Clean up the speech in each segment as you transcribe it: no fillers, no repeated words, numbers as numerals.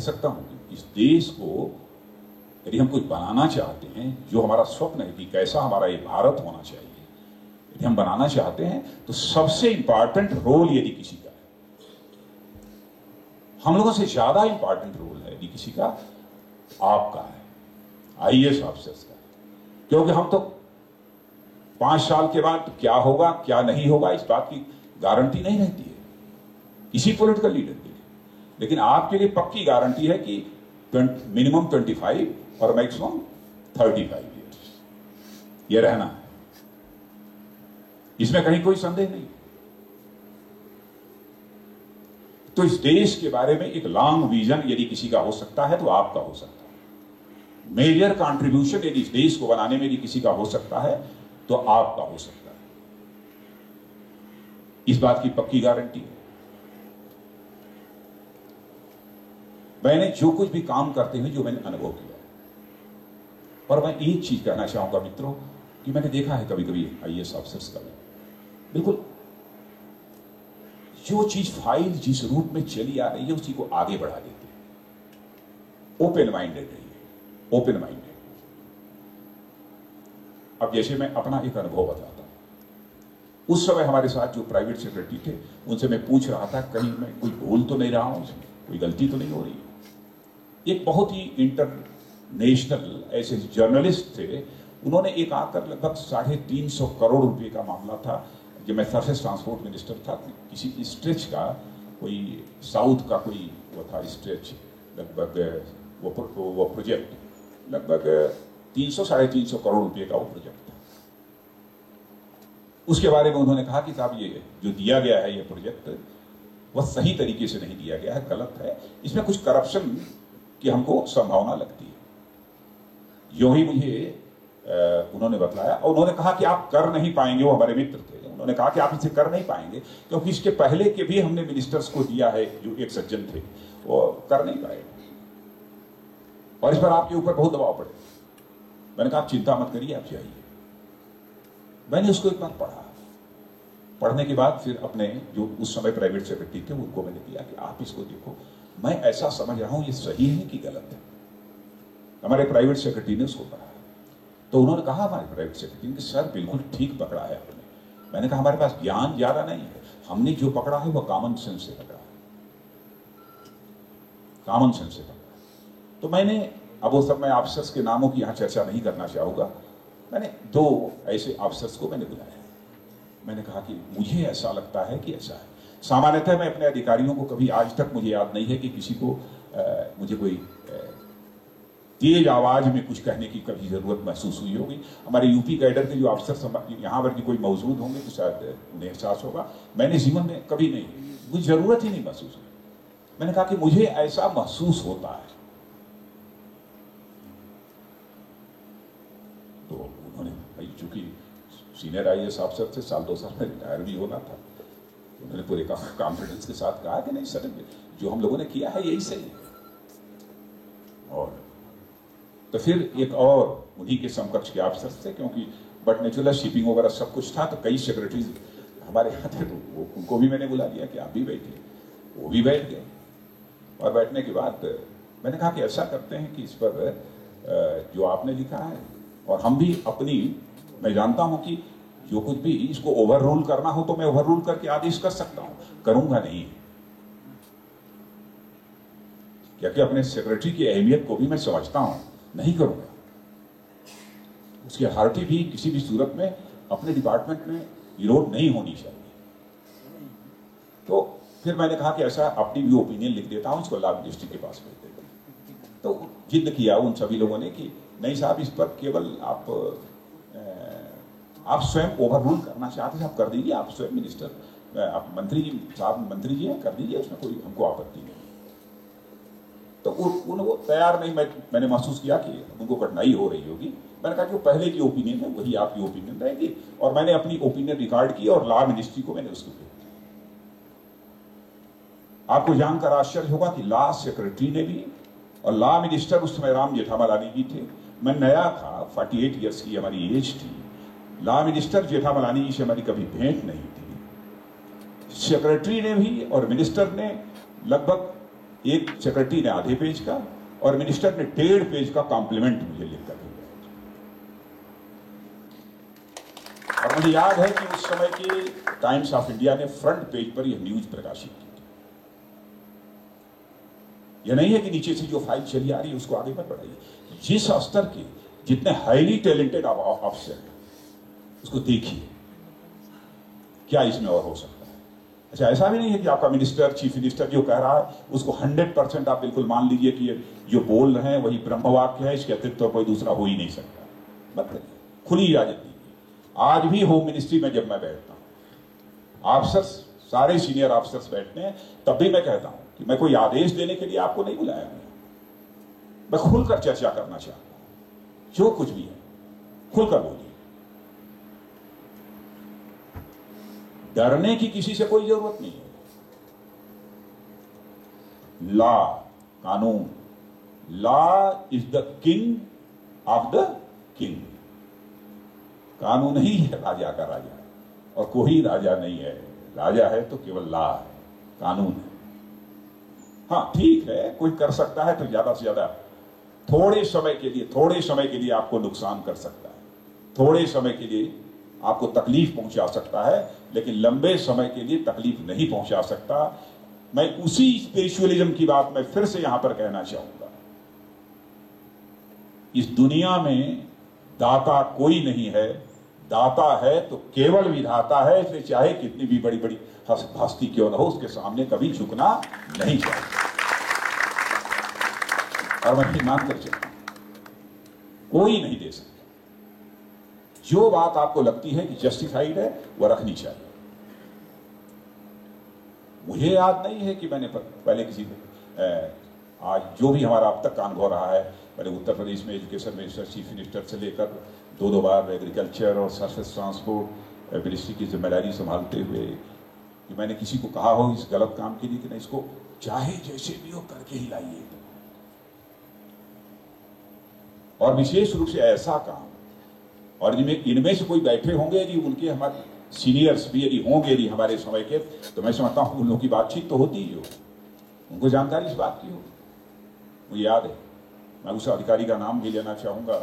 सकता हूं कि इस देश को यदि हम कुछ बनाना चाहते हैं, जो हमारा स्वप्न है कि कैसा हमारा ये भारत होना चाहिए, यदि हम बनाना चाहते हैं तो सबसे इंपॉर्टेंट रोल यदि किसी का है, हम लोगों से ज्यादा इंपॉर्टेंट रोल है यदि किसी का, आपका है, आईएएस ऑफिसर्स का। क्योंकि हम तो 5 साल के बाद क्या होगा क्या नहीं होगा इस बात की गारंटी नहीं रहती है किसी पॉलिटिकल लीडर के लिए, लेकिन आपके लिए पक्की गारंटी है कि मिनिमम 25 और मैक्सिमम 35 ईयर्स ये रहना है, इसमें कहीं कोई संदेह नहीं। तो इस देश के बारे में एक लॉन्ग विजन यदि किसी का हो सकता है तो आपका हो सकता है। मेजर कंट्रीब्यूशन यदि इस देश को बनाने में यदि किसी का हो सकता है तो आपका हो सकता है, इस बात की पक्की गारंटी है। मैंने जो कुछ भी काम करते हुए जो मैंने अनुभव किया है, और मैं एक चीज कहना चाहूंगा मित्रों कि मैंने देखा है कभी कभी आईएएस ऑफिसर्स का भी, बिल्कुल जो चीज फाइल जिस रूप में चली आ रही है उसी को आगे बढ़ा देते हैं। ओपन माइंडेड रहिए, ओपन माइंडेड। अब जैसे मैं अपना एक अनुभव बताता हूं, उस समय हमारे साथ जो प्राइवेट सेक्रेटरी थे उनसे मैं पूछ रहा था कहीं मैं कोई भूल तो नहीं रहा हूं, इसमें कोई गलती तो नहीं हो रही है। एक बहुत ही इंटरनेशनल ऐसे जर्नलिस्ट थे, उन्होंने एक आकर लगभग 350 करोड़ रुपए का मामला था, जब मैं सरफेस ट्रांसपोर्ट मिनिस्टर था, किसी स्ट्रेच का कोई साउथ का कोई वो था स्ट्रेच, लगभग वो प्रोजेक्ट लगभग 300-350 करोड़ रुपए का वो प्रोजेक्ट था। उसके बारे में उन्होंने कहा कि साहब ये जो दिया गया है ये प्रोजेक्ट वह सही तरीके से नहीं दिया गया है, गलत है, इसमें कुछ करप्शन की हमको संभावना लगती है। जो ही मुझे उन्होंने बतलाया और उन्होंने कहा कि आप कर नहीं पाएंगे, वो हमारे मित्र थे, उन्होंने कहा कि आप इसे कर नहीं पाएंगे क्योंकि इसके पहले के भी हमने मिनिस्टर्स को दिया है जो एक सज्जन थे, वो कर नहीं पाए और इस पर आपके ऊपर बहुत दबाव पड़े। मैंने कहा आप चिंता मत करिए, आप जाइए। मैंने उसको एक बार पढ़ा, पढ़ने के बाद फिर अपने जो उस समय प्राइवेट सेक्रेटरी थे उनको मैंने दिया कि आप इसको देखो, मैं ऐसा समझ रहा हूं ये सही है कि गलत है। हमारे प्राइवेट सेक्रेटरी ने उसको पढ़ा तो उन्होंने कहा, हमारे प्राइवेट सेक्रेटरी कि सर बिल्कुल ठीक पकड़ा है आपने। मैंने कहा हमारे पास ज्ञान ज्यादा नहीं है, हमने जो पकड़ा है वो कॉमन सेंस से पकड़ा है, कॉमन सेंस से पकड़ा। तो मैंने अब वो सब मैं ऑफिसर्स के नामों की यहां चर्चा नहीं करना चाहूंगा, मैंने 2 ऐसे ऑफिसर्स को मैंने बुलाया। मैंने कहा कि मुझे ऐसा लगता है कि ऐसा है। सामान्यतः मैं अपने अधिकारियों को कभी आज तक मुझे याद नहीं है कि किसी को मुझे कोई तेज आवाज में कुछ कहने की कभी जरूरत महसूस हुई होगी। हमारे यूपी कैडर के जो अफसर यहाँ पर भी कोई मौजूद होंगे तो शायद उन्हें एहसास होगा, मैंने जीवन में कभी नहीं, मुझे जरूरत ही नहीं महसूस हुई। मैंने कहा कि मुझे ऐसा महसूस होता है। तो उन्होंने भाई चूंकि सीनियर आईएएस अफसर थे, 1-2 साल में रिटायर भी होना था, तो उन्होंने पूरे कॉन्फिडेंस के साथ कहा कि नहीं सर जो हम लोगों ने किया है यही सही है। और तो फिर एक और उन्हीं के समकक्ष के अफसर थे, क्योंकि बट नेचुरल शिपिंग वगैरह सब कुछ था, तो कई सेक्रेटरी हमारे यहाँ थे, तो उनको भी मैंने बुला लिया कि आप भी बैठिए। वो भी बैठ गए और बैठने के बाद मैंने कहा कि ऐसा करते हैं कि इस पर जो आपने लिखा है और हम भी अपनी, मैं जानता हूं कि जो कुछ भी इसको ओवर रूल करना हो तो मैं ओवर रूल करके आदेश कर सकता हूं, करूंगा नहीं, क्योंकि अपने सेक्रेटरी की अहमियत को भी मैं समझता हूं, नहीं करूंगा। उसकी अथॉरिटी भी किसी भी सूरत में अपने डिपार्टमेंट में विरोध नहीं होनी चाहिए। तो फिर मैंने कहा कि ऐसा अपनी भी ओपिनियन लिख देता हूं, इसको लॉ मिनिस्ट्री के पास भेज देता। तो जिद किया उन सभी लोगों ने कि नहीं साहब इस पर केवल आप स्वयं ओवर रूल करना चाहते हैं, आप कर दीजिए, आप स्वयं मिनिस्टर, आप मंत्री जी साहब मंत्री जी हैं, कर दीजिए, उसमें कोई हमको आपत्ति नहीं। तो वो तैयार नहीं, मैंने महसूस किया कि उनको कठिनाई हो रही होगी। मैंने कहा कि वो पहले की ओपिनियन है वही आपकी ओपिनियन रहेगी, और मैंने अपनी ओपिनियन रिकॉर्ड की और लॉ मिनिस्ट्री को मैंने उसको भेज दिया। आपको जानकर आश्चर्य होगा कि लॉ सेक्रेटरी ने भी और लॉ मिनिस्टर उस समय राम जेठामलानी जी थे, मैं नया था, 48 ईयर्स की हमारी एज थी। लॉ मिनिस्टर जेठामलानी जी से हमारी कभी भेंट नहीं थी। सेक्रेटरी ने भी और मिनिस्टर ने लगभग एक सेक्रेटरी ने आधे पेज का और मिनिस्टर ने 1.5 पेज का कॉम्प्लीमेंट मुझे लिखकर दिया। और मुझे याद है कि उस समय के टाइम्स ऑफ इंडिया ने फ्रंट पेज पर यह न्यूज प्रकाशित की। यह नहीं है कि नीचे से जो फाइल चली आ रही है उसको आगे मत बढ़ाइए, जिस स्तर के जितने हाईली टैलेंटेड ऑफिसर हैं उसको देखिए, क्या इसमें और हो सकता है। अच्छा, ऐसा भी नहीं है कि आपका मिनिस्टर, चीफ मिनिस्टर जो कह रहा है उसको 100% आप बिल्कुल मान लीजिए कि ये जो बोल रहे हैं वही ब्रह्म वाक्य है, इसके अतिरिक्त तो कोई दूसरा हो ही नहीं सकता। मत करिए, खुली इजाजत दीजिए। आज भी होम मिनिस्ट्री में जब मैं बैठता हूं, ऑफिसर्स, सारे सीनियर ऑफिसर्स बैठते हैं, तब भी मैं कहता हूं कि मैं कोई आदेश देने के लिए आपको नहीं बुलाया, मैं खुलकर चर्चा करना चाहता हूं। जो कुछ भी है खुलकर बोलिए, डरने की किसी से कोई जरूरत नहीं है। लॉ, कानून, law is the king of the king. कानून ही है राजा का राजा, और कोई राजा नहीं है। राजा है तो केवल लॉ है, कानून है। हाँ ठीक है, कोई कर सकता है तो ज्यादा से ज्यादा थोड़े समय के लिए आपको नुकसान कर सकता है, थोड़े समय के लिए आपको तकलीफ पहुंचा सकता है, लेकिन लंबे समय के लिए तकलीफ नहीं पहुंचा सकता। मैं उसी स्पिरिचुअलिज्म की बात मैं फिर से यहां पर कहना चाहूंगा। इस दुनिया में दाता कोई नहीं है, दाता है तो केवल विधाता है। इसलिए चाहे कितनी भी बड़ी बड़ी हस्ती क्यों न हो, उसके सामने कभी झुकना नहीं चाहिए। और मैं मानकर चलता हूं, कोई नहीं दे सकता। जो बात आपको लगती है कि जस्टिफाइड है, वह रखनी चाहिए। मुझे याद नहीं है कि मैंने पहले किसी आज जो भी हमारा अब तक का अनुभव रहा है, मैंने उत्तर प्रदेश में एजुकेशन मिनिस्टर, चीफ मिनिस्टर से लेकर 2 बार एग्रीकल्चर और सरफेस ट्रांसपोर्ट मिनिस्ट्री की जिम्मेदारी संभालते हुए, कि मैंने किसी को कहा हो इस गलत काम के लिए कि नहीं, इसको चाहे जैसे भी हो करके ही लाइए। और विशेष रूप से ऐसा काम, और इनमें से कोई बैठे होंगे यदि उनके हमारे सीनियर्स भी यदि होंगे यदि हमारे समय के, तो मैं समझता हूं उन लोगों की बातचीत तो होती ही हो, उनको जानकारी इस बात की हो। मुझे याद है, मैं उस अधिकारी का नाम भी लेना चाहूंगा।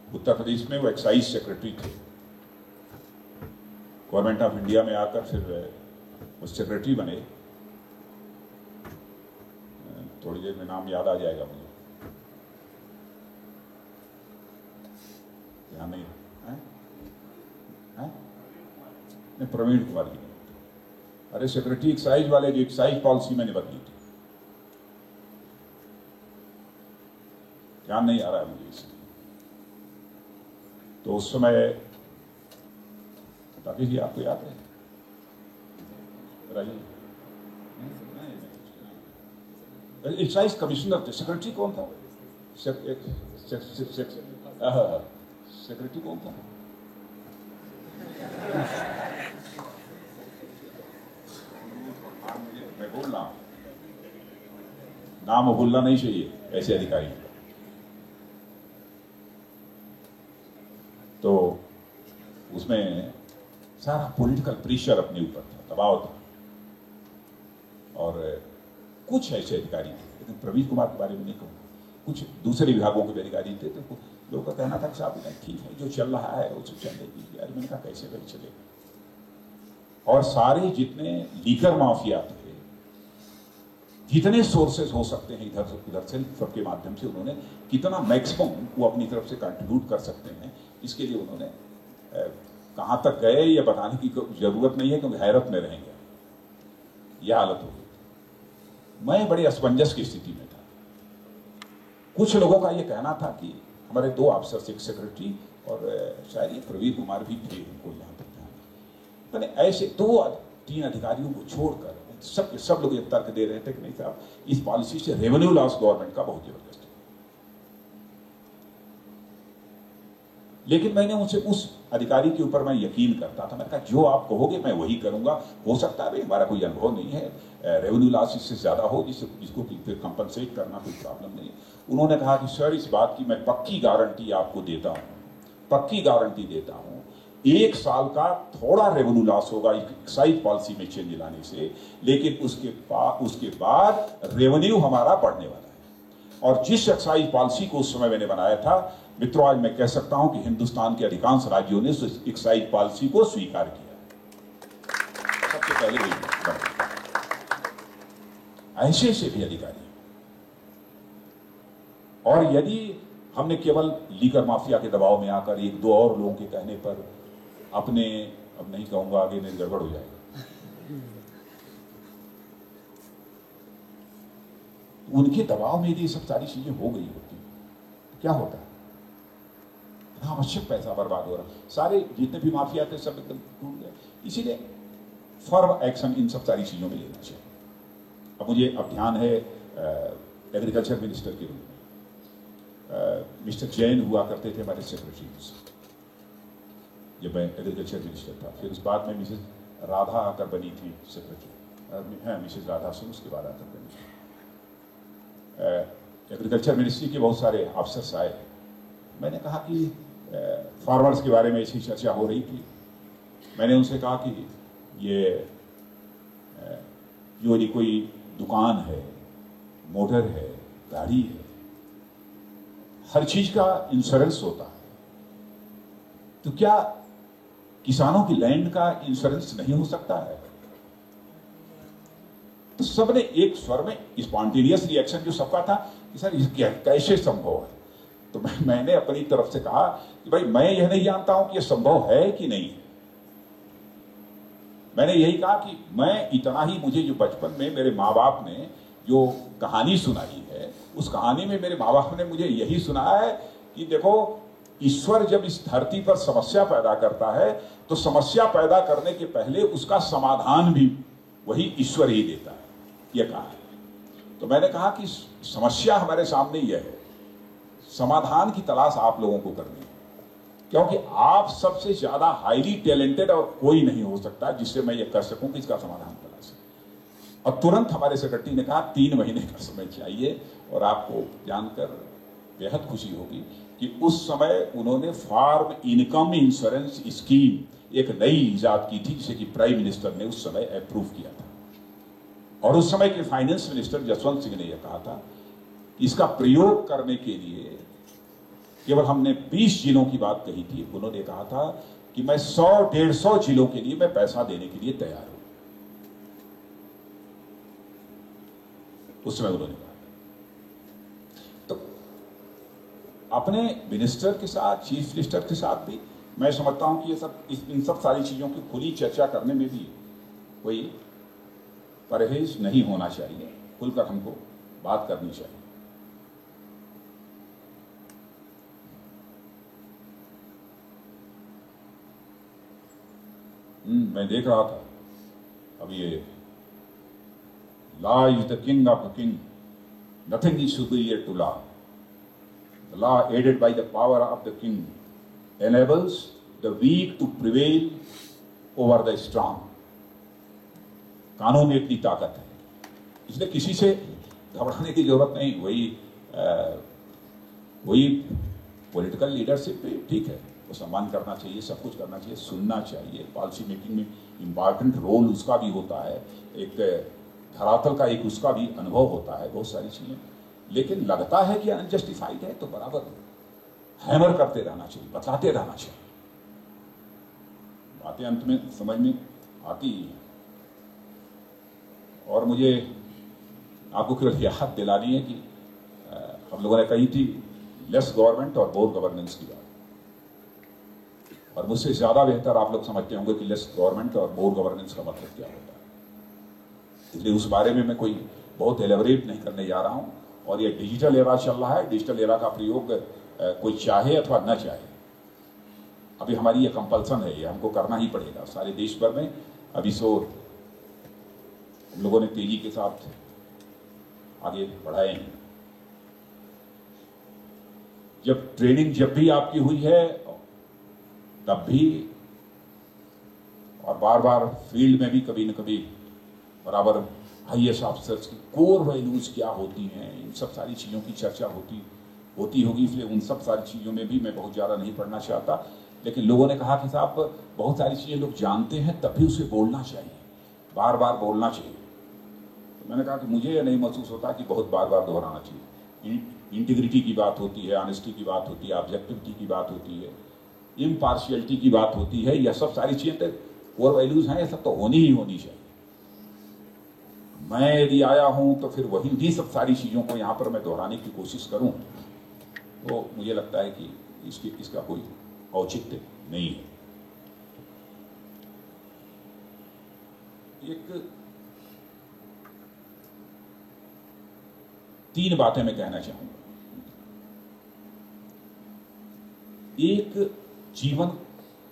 उत्तर प्रदेश में वो एक्साइज सेक्रेटरी थे, गवर्नमेंट ऑफ इंडिया में आकर फिर वो सेक्रेटरी बने। थोड़ी देर में नाम याद आ जाएगा मुझे, ध्यान नहीं है? नहीं, प्रवीण कुमार जी। अरे सेक्रेटरी एक्साइज वाले जो एक्साइज पॉलिसी मैंने बदली थी, ध्यान नहीं आ रहा है मुझे इसलिए। तो उस समय ताकि जी आपको याद है? एक्साइज कमिश्नर थे। सेक्रेटरी कौन था? सेक्रेटरी कौन था? मैं बोल रहा हूं, नाम भूलना नहीं चाहिए ऐसे अधिकारी। तो उसमें सारा पॉलिटिकल प्रेशर अपने ऊपर था, दबाव था। और कुछ ऐसे अधिकारी थे, लेकिन प्रवीण कुमार के बारे में नहीं कहूँगा, कुछ दूसरे विभागों के भी अधिकारी थे। तो लोगों का कहना था कि साहब ठीक है, जो चल रहा है उसे चलने दीजिए। यार मैंने कहा कैसे भाई चलेगा। और सारे जितने लीकर माफिया थे, जितने सोर्सेज हो सकते हैं इधर उधर से, सबके माध्यम से उन्होंने कितना मैक्सिमम वो अपनी तरफ से कंट्रीब्यूट कर सकते हैं, इसके लिए उन्होंने कहां तक गए ये बताने की जरूरत नहीं है, क्योंकि हैरत में रहेंगे। यह हालत हो गई। मैं बड़े असमंजस की स्थिति में था। कुछ लोगों का यह कहना था कि हमारे 2 अफसर, एक सेक्रेटरी और शायद ये प्रवीण कुमार भी थे, उनको यहाँ पर मैंने ऐसे 2-3 अधिकारियों को छोड़कर सब लोग ये तर्क दे रहे थे कि नहीं साहब, इस पॉलिसी से रेवेन्यू लॉस गवर्नमेंट का बहुत जबरदस्त है। लेकिन मैंने उनसे, उस अधिकारी के ऊपर मैं यकीन करता था। मैंने कहा जो आप कहोगे मैं वही करूंगा। हो सकता है भाई हमारा कोई अनुभव नहीं है, रेवेन्यू लॉस इससे ज्यादा हो जिसको फिर कंपनसेट करना कोई प्रॉब्लम नहीं है। उन्होंने कहा कि सर इस बात की मैं पक्की गारंटी आपको देता हूं, पक्की गारंटी देता हूं 1 साल का थोड़ा रेवेन्यू लॉस होगा एक्साइज पॉलिसी में चेंज लाने से, लेकिन उसके बाद रेवेन्यू हमारा बढ़ने वाला है। और जिस एक्साइज पॉलिसी को उस समय मैंने बनाया था मित्रों, आज मैं कह सकता हूं कि हिंदुस्तान के अधिकांश राज्यों ने उस एक्साइज पॉलिसी को स्वीकार किया। सबसे पहले वही ऐसे भी अधिकारी। और यदि हमने केवल लीकर माफिया के दबाव में आकर 1-2 और लोगों के कहने पर अपने, अब नहीं कहूंगा आगे नहीं गड़बड़ हो जाएगा, उनके दबाव में यदि सब सारी चीजें हो गई होती तो क्या होता है? आवश्यक पैसा बर्बाद हो रहा, सारे जितने भी माफिया थे सब एकदम टूट गए। इसीलिए फर्म एक्शन इन सब सारी चीजों में लेना चाहिए। अब मुझे अब ध्यान है एग्रीकल्चर मिनिस्टर के रूप में मिस्टर जैन हुआ करते थे हमारे सेक्रेटरी, जब मैं एग्रीकल्चर मिनिस्टर था। फिर उस बाद में मिसेज राधा आकर बनी थी सेक्रेटरी, मिसेज राधा सिंह उसके बाद आकर बनी थी। एग्रीकल्चर मिनिस्ट्री के बहुत सारे अफसर्स आए। मैंने कहा कि फार्मर्स के बारे में ऐसी चर्चा हो रही थी। मैंने उनसे कहा कि ये जो यदि कोई दुकान है, मोटर है, गाड़ी है, हर चीज का इंश्योरेंस होता है, तो क्या किसानों की लैंड का इंश्योरेंस नहीं हो सकता है? तो सबने एक स्वर में स्पॉन्टेनियस रिएक्शन जो सबका था कि सर ये कैसे संभव है? तो मैंने अपनी तरफ से कहा कि भाई मैं यह नहीं जानता हूं कि यह संभव है कि नहीं है। मैंने यही कहा कि मैं इतना ही, मुझे जो बचपन में मेरे माँ बाप ने जो कहानी सुनाई है, उस कहानी में मेरे माँ बाप ने मुझे यही सुनाया है कि देखो, ईश्वर जब इस धरती पर समस्या पैदा करता है तो समस्या पैदा करने के पहले उसका समाधान भी वही ईश्वर ही देता है, यह कहा है। तो मैंने कहा कि समस्या हमारे सामने यह है, समाधान की तलाश आप लोगों को करनी है, क्योंकि आप सबसे ज्यादा हाईली टैलेंटेड और कोई नहीं हो सकता जिससे मैं ये कर सकूं कि इसका समाधान तलाश। और तुरंत हमारे सेक्रेटरी ने कहा 3 महीने का समय चाहिए। और आपको जानकर बेहद खुशी होगी कि उस समय उन्होंने फार्म इनकम इंश्योरेंस स्कीम एक नई इजाद की थी, जिसे कि प्राइम मिनिस्टर ने उस समय अप्रूव किया था। और उस समय के फाइनेंस मिनिस्टर जसवंत सिंह ने यह कहा था कि इसका प्रयोग करने के लिए केवल हमने 20 जिलों की बात कही थी, उन्होंने कहा था कि मैं 100-150 जिलों के लिए मैं पैसा देने के लिए तैयार हूं। उस समय उन्होंने कहा। तो अपने मिनिस्टर के साथ, चीफ मिनिस्टर के साथ भी मैं समझता हूं कि ये सब, इन सब सारी चीजों की खुली चर्चा करने में भी कोई परहेज नहीं होना चाहिए, खुलकर हमको बात करनी चाहिए। मैं देख रहा था अब ये law is the king of the king, nothing is superior to law, the law aided by the power of the king enables the weak to prevail over the strong. कानून में इतनी ताकत है, इसलिए किसी से घबराने की जरूरत नहीं। वही पॉलिटिकल लीडरशिप पे ठीक है, वो सम्मान करना चाहिए, सब कुछ करना चाहिए, सुनना चाहिए। पॉलिसी मेकिंग में इम्पॉर्टेंट रोल उसका भी होता है, एक धरातल का एक उसका भी अनुभव होता है, बहुत सारी चीजें। लेकिन लगता है कि अनजस्टिफाइड है तो बराबर हैमर करते रहना चाहिए, बताते रहना चाहिए, बातें अंत में समझ में आती है। और मुझे आपको केवल याद दिलानी है कि हम लोगों ने कही थी लेस गवर्नमेंट और मोर गवर्नेंस की बात, और मुझसे ज्यादा बेहतर आप लोग समझते होंगे कि लेस गवर्नमेंट और मोर गवर्नेंस का मतलब क्या होता है। इसलिए उस बारे में मैं कोई बहुत एलेबरेट नहीं करने जा रहा हूं। और ये डिजिटल एरा चल रहा है, डिजिटल एरा का प्रयोग कोई चाहे अथवा न चाहे, अभी हमारी ये कंपल्सन है, ये हमको करना ही पड़ेगा सारे देश भर में। अभी सो हम लोगों ने तेजी के साथ आगे बढ़ाए हैं। जब ट्रेनिंग जब भी आपकी हुई है तब भी, और बार बार फील्ड में भी कभी न कभी बराबर आईएएस ऑफिसर्स की कोर वैल्यूज क्या होती हैं, इन सब सारी चीज़ों की चर्चा होती होगी। इसलिए उन सब सारी चीज़ों में भी मैं बहुत ज़्यादा नहीं पढ़ना चाहता। लेकिन लोगों ने कहा कि साहब बहुत सारी चीज़ें लोग जानते हैं तब भी उसे बोलना चाहिए, बार बार बोलना चाहिए। तो मैंने कहा कि मुझे यह नहीं महसूस होता कि बहुत बार बार दोहराना चाहिए। इंटीग्रिटी की बात होती है, ऑनेस्टी की बात होती है, ऑब्जेक्टिविटी की बात होती है, इम्पार्शियलिटी की बात होती है। यह सब सारी चीज़ें तो कोर वैल्यूज हैं, ये सब तो होनी ही होनी चाहिए। मैं यदि आया हूं तो फिर वही सब सारी चीज़ों को यहाँ पर मैं दोहराने की कोशिश करूं तो मुझे लगता है कि इसका कोई औचित्य नहीं है। तीन बातें मैं कहना चाहूंगा। एक, जीवन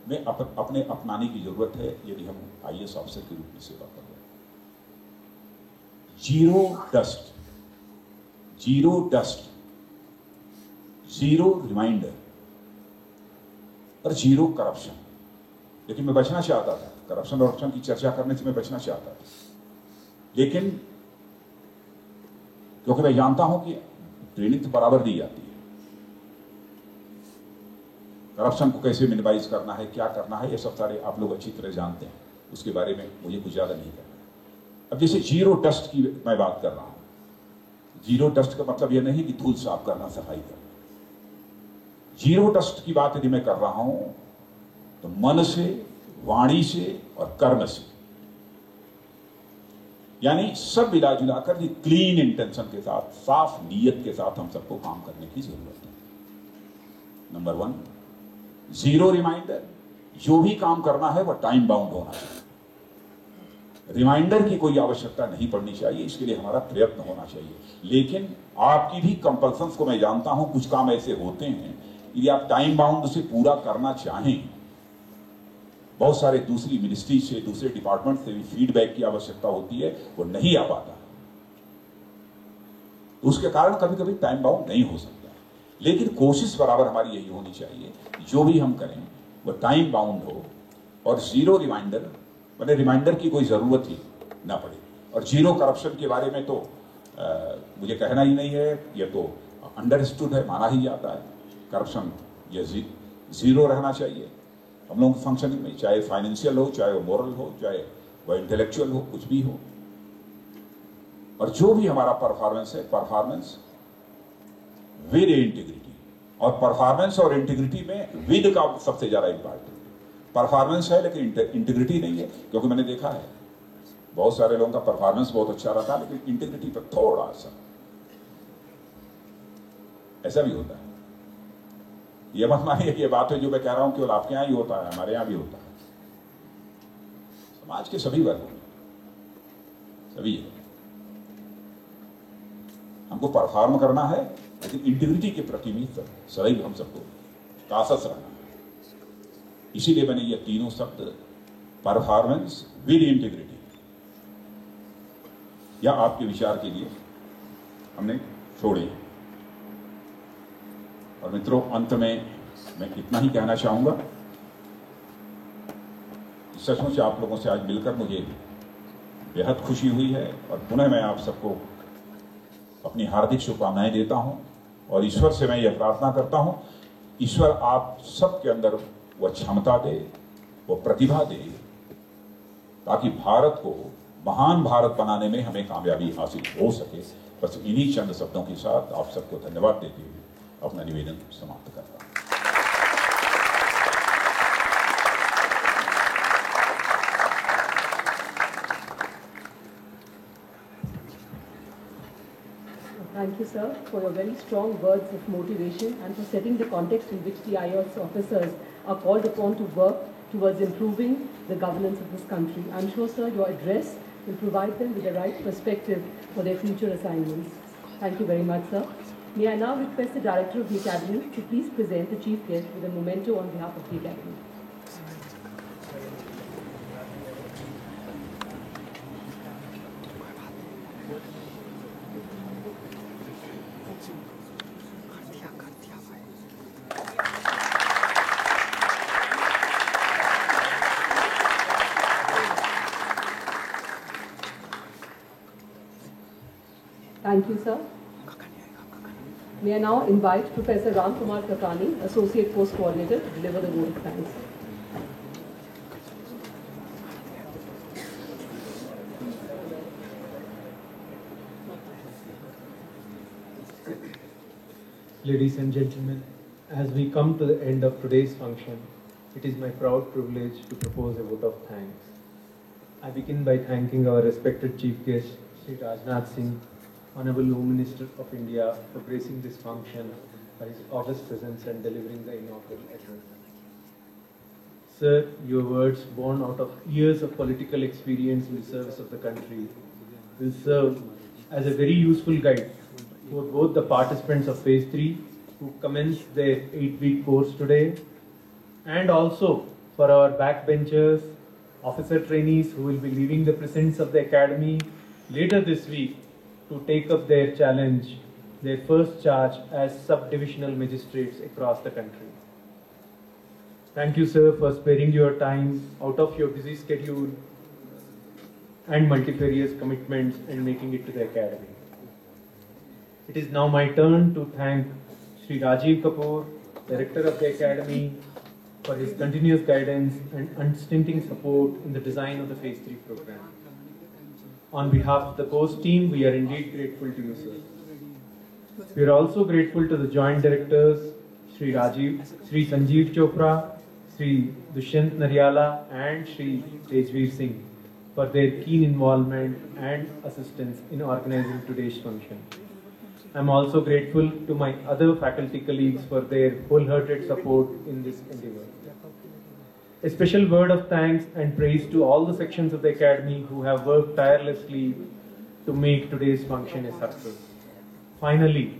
में अपने अपनाने की जरूरत है यदि हम IAS ऑफिसर के रूप में सेवा कर रहे हैं। जीरो डस्ट, जीरो रिमाइंडर और जीरो करप्शन। लेकिन मैं बचना चाहता था, करप्शन की चर्चा करने से मैं बचना चाहता था, लेकिन क्योंकि मैं जानता हूं कि ट्रेनिंग तो बराबर दी जाती है, करप्शन को कैसे मिनिमाइज करना है, क्या करना है, ये सब सारे आप लोग अच्छी तरह जानते हैं, उसके बारे में मुझे कुछ ज्यादा नहीं करना। अब जैसे जीरो डस्ट की मैं बात कर रहा हूं, जीरो डस्ट का मतलब यह नहीं कि धूल साफ करना, सफाई करना। जीरो डस्ट की बात यदि मैं कर रहा हूं तो मन से, वाणी से और कर्म से, यानी सब मिला जुलाकर क्लीन इंटेंशन के साथ, साफ नीयत के साथ हम सबको काम करने की जरूरत है। Number 1, zero reminder. जो भी काम करना है वह टाइम बाउंड होना चाहिए। रिमाइंडर की कोई आवश्यकता नहीं पड़नी चाहिए, इसके लिए हमारा प्रयत्न होना चाहिए। लेकिन आपकी भी कंपल्सन्स को मैं जानता हूं, कुछ काम ऐसे होते हैं यदि आप टाइम बाउंड से पूरा करना चाहें, बहुत सारे दूसरी मिनिस्ट्री से, दूसरे डिपार्टमेंट से भी फीडबैक की आवश्यकता होती है, वो नहीं आ पाता, तो उसके कारण कभी कभी टाइम बाउंड नहीं हो सकता। लेकिन कोशिश बराबर हमारी यही होनी चाहिए, जो भी हम करें वो टाइम बाउंड हो और जीरो रिमाइंडर, मैंने रिमाइंडर की कोई जरूरत ही ना पड़े। और जीरो करप्शन के बारे में तो मुझे कहना ही नहीं है, ये तो अंडरस्टूड है, माना ही जाता है। करप्शन ये जीरो रहना चाहिए हम लोगों के फंक्शनिंग में, चाहे फाइनेंशियल हो, चाहे वो मोरल हो, चाहे वो इंटेलेक्चुअल हो, कुछ भी हो। और जो भी हमारा परफॉर्मेंस है, परफॉर्मेंस विद इंटीग्रिटी। और परफॉर्मेंस और इंटीग्रिटी में विद का सबसे ज्यादा इंपॉर्टेंट। परफॉर्मेंस है लेकिन इंटीग्रिटी नहीं है, क्योंकि मैंने देखा है बहुत सारे लोगों का परफॉर्मेंस बहुत अच्छा रहता है लेकिन इंटीग्रिटी पर थोड़ा सा ऐसा भी होता है। यह मत मानिए कि ये बात है जो मैं कह रहा हूं केवल आपके यहां ही होता है, हमारे यहां भी होता है, समाज के सभी वर्गों में, सभी है। हमको परफॉर्म करना है लेकिन इंटीग्रिटी के प्रति भी सदैव हम सबको कासस रहना है। इसीलिए मैंने ये तीनों शब्द, परफॉर्मेंस विद इंटीग्रिटी, या आपके विचार के लिए हमने छोड़े। और मित्रों, अंत में मैं इतना ही कहना चाहूंगा, सचमुच आप लोगों से आज मिलकर मुझे बेहद खुशी हुई है। और पुनः मैं आप सबको अपनी हार्दिक शुभकामनाएं देता हूं और ईश्वर से मैं यह प्रार्थना करता हूं, ईश्वर आप सबके अंदर वह क्षमता दे, वह प्रतिभा दे, ताकि भारत को महान भारत बनाने में हमें कामयाबी हासिल हो सके। बस इन्हीं चंद शब्दों के साथ आप सबको धन्यवाद देते हुए अपना निवेदन समाप्त करता हूं। Thank you, sir, for your very strong words of motivation and for setting the context in which the IAS officers are called upon to work towards improving the governance of this country. I'm sure, sir, your address will provide them with the right perspective for their future assignments. Thank you very much, sir. May I now request the Director of the Academy to please present the Chief Guest with a memento on behalf of the Academy. Thank you, sir. May I now invite Professor Ram Kumar Kakani, Associate Post Coordinator, to deliver the vote of thanks. Ladies and gentlemen, as we come to the end of today's function, it is my proud privilege to propose a vote of thanks. I begin by thanking our respected Chief Guest, Sri Rajnath Singh, Honorable Home Minister of India, for gracing this function by his august presence and delivering the inaugural address. Sir, your words, born out of years of political experience in the service of the country, will serve as a very useful guide for both the participants of Phase 3 who commenced their 8-week course today, and also for our backbenchers, officer trainees who will be leaving the presence of the academy later this week to take up their challenge, their first charge as sub-divisional magistrates across the country. Thank you, sir, for sparing your time out of your busy schedule and multifarious commitments and making it to the academy. It is now my turn to thank Sri Rajiv Kapoor, Director of the Academy, for his continuous guidance and unstinting support in the design of the Phase 3 program. On behalf of the course team, we are indeed grateful to you, sir. We are also grateful to the Joint Directors, Sri Sanjeev Chopra, Sri Dushyant Naryala and Sri Tejveer Singh for their keen involvement and assistance in organizing today's function. I am also grateful to my other faculty colleagues for their wholehearted support in this endeavor. A special word of thanks and praise to all the sections of the Academy who have worked tirelessly to make today's function a success. Finally,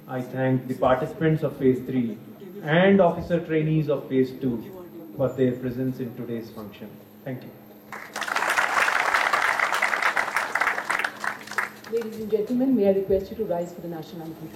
I thank the participants of Phase 3 and officer trainees of Phase 2 for their presence in today's function. Thank you. Ladies and gentlemen, may I request you to rise for the national anthem.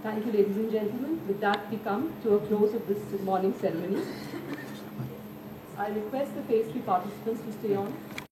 Thank you, ladies and gentlemen. With that, we come to a close of this morning ceremony. I request the Phase 3 participants to stay on